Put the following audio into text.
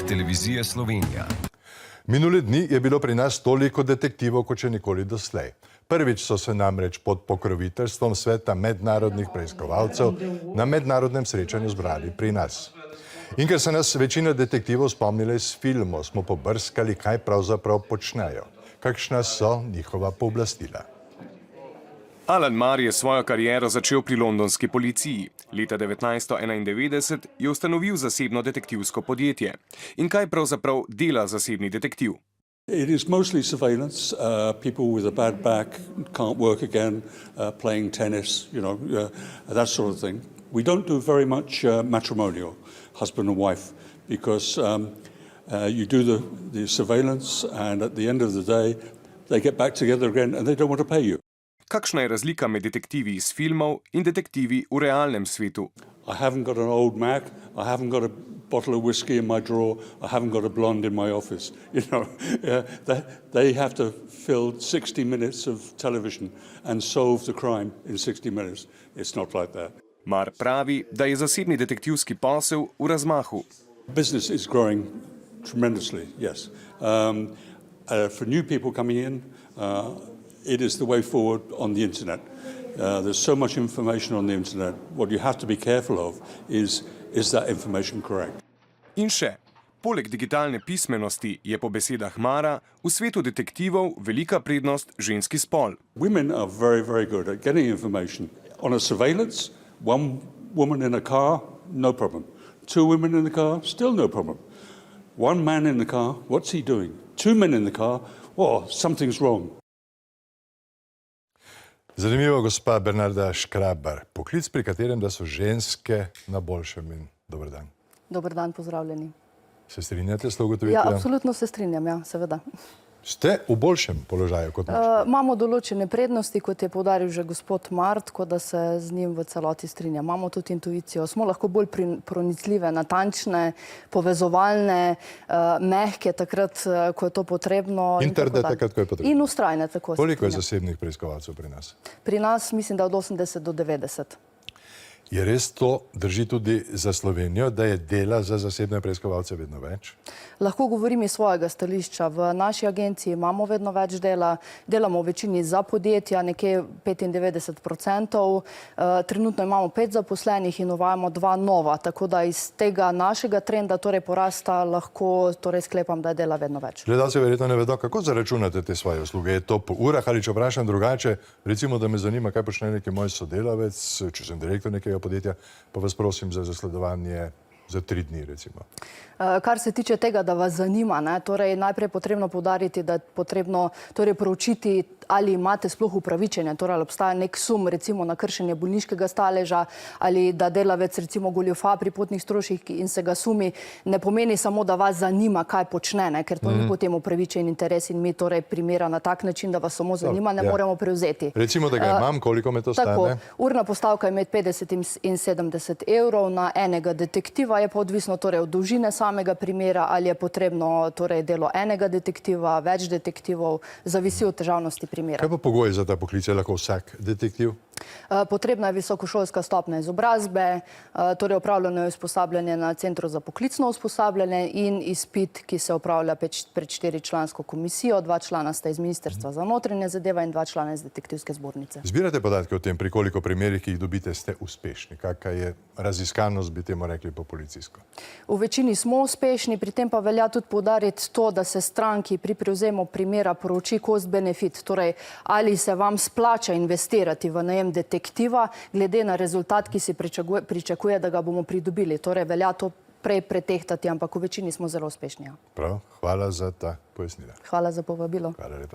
Televizije Slovenija. Minuli dni je bilo pri nas toliko detektivov, kot še nikoli doslej. Prvič so se namreč pod pokroviteljstvom sveta mednarodnih preiskovalcev na mednarodnem srečanju zbrali pri nas. In ker se nas večina detektivov spomnila iz filmov, smo pobrskali, kaj pravzaprav počnejo, kakšna so njihova pooblastila. Alan Marr je svojo kariero začel pri londonski policiji. Leta 1991 je ustanovil zasebno detektivsko podjetje. In kaj pravzaprav dela zasebni detektiv? It is mostly surveillance. People with a bad back can't work again, playing tennis, that sort of thing. We don't do very much matrimonial, husband and wife, because you do the surveillance and at the end of the day they get back together again and they don't want to pay you. Kakšna je razlika med detektivi iz filmov in detektivi v realnem svetu? I haven't got an old Mac, I haven't got a bottle of whiskey in my drawer, I haven't got a blonde in my office. They have to fill 60 minutes of television and solve the crime in 60 minutes. It's not like that. Marr pravi, da je zasebni detektivski posel v razmahu. Business is growing tremendously, yes. For new people coming in, it is the way forward on the internet. There's so much information on the internet. What you have to be careful of is that information correct? In še, poleg digitalne pismenosti je po besedah Marra v svetu detektivov velika prednost ženski spol. Women are very, very good at getting information. On a surveillance, one woman in a car, no problem. Two women in the car, still no problem. One man in the car, what's he doing? Two men in the car, something's wrong. Zanimivo, gospa Bernarda Škrabar, poklic, pri katerem da so ženske na boljšem, in dober dan. Dober dan, pozdravljeni. Se strinjate s to ugotovitvijo? Ja, absolutno se strinjam, ja, seveda. Ste v boljšem položaju kot moški? Imamo določene prednosti, kot je poudaril že gospod Marr, tako da se z njim v celoti strinjam. Imamo tudi intuicijo. Smo lahko bolj pronicljive, natančne, povezovalne, mehke, takrat, ko je to potrebno. In trde takrat, ko je potrebno. In vztrajne, tako. Koliko je zasebnih preiskovalcev pri nas? Pri nas mislim, da od 80 do 90. Je res to, drži tudi za Slovenijo, da je dela za zasebne preiskovalce vedno več? Lahko govorim iz svojega stališča. V naši agenciji imamo vedno več dela. Delamo v večini za podjetja, nekje 95%. Trenutno imamo 5 zaposlenih in uvajamo 2 nova. Tako da iz tega našega trenda, torej porasta, lahko sklepam, da je dela vedno več. Gledalci verjetno ne vedo, kako zaračunate te svoje usluge. Je to po urah ali če vprašam drugače? Recimo, da me zanima, kaj počne neki moj sodelavec, če sem direktor nekega podjetja, pa vas prosim za zasledovanje za 3 dni, recimo. Kar se tiče tega, da vas zanima, torej najprej potrebno poudariti, da je potrebno proučiti, ali imate sploh upravičenje, torej ali obstaja nek sum, recimo na kršenje bolniškega staleža, ali da delavec recimo goljufa pri potnih stroških in se ga sumi, ne pomeni samo, da vas zanima, kaj počne, ker to ni potem upravičen interes in mi torej primera na tak način, da vas samo zanima, ne moremo prevzeti. Recimo, da ga imam, koliko me to stane? Tako, urna postavka je med 50 in 70 evrov na enega detektiva, je pa odvisno torej od dolžine samega primera, ali je potrebno torej delo enega detektiva, več detektivov, zavisi od težavnosti primera. Kaj pa pogoji za ta poklic? Je lahko vsak detektiv? Potrebna je visokošolska stopnja izobrazbe, torej opravljeno je usposabljanje na Centru za poklicno usposabljanje in izpit, ki se opravlja pred 4-člansko komisijo. 2 člana sta iz Ministrstva za notranje zadeve in 2 člana iz detektivske zbornice. Zbirate podatke o tem, pri koliko primerih, ki jih dobite, ste uspešni? Kakšna je raziskanost, bi temu rekli po policijsko? V večini smo uspešni, pri tem pa velja tudi poudariti to, da se stranki pri prevzemu primera poroči cost-benefit, torej ali se vam splača investirati v najem detektiva, glede na rezultat, ki si pričakuje, da ga bomo pridobili. Torej velja to prej pretehtati, ampak v večini smo zelo uspešni. Prav, hvala za ta pojasnila. Hvala za povabilo. Hvala lepa.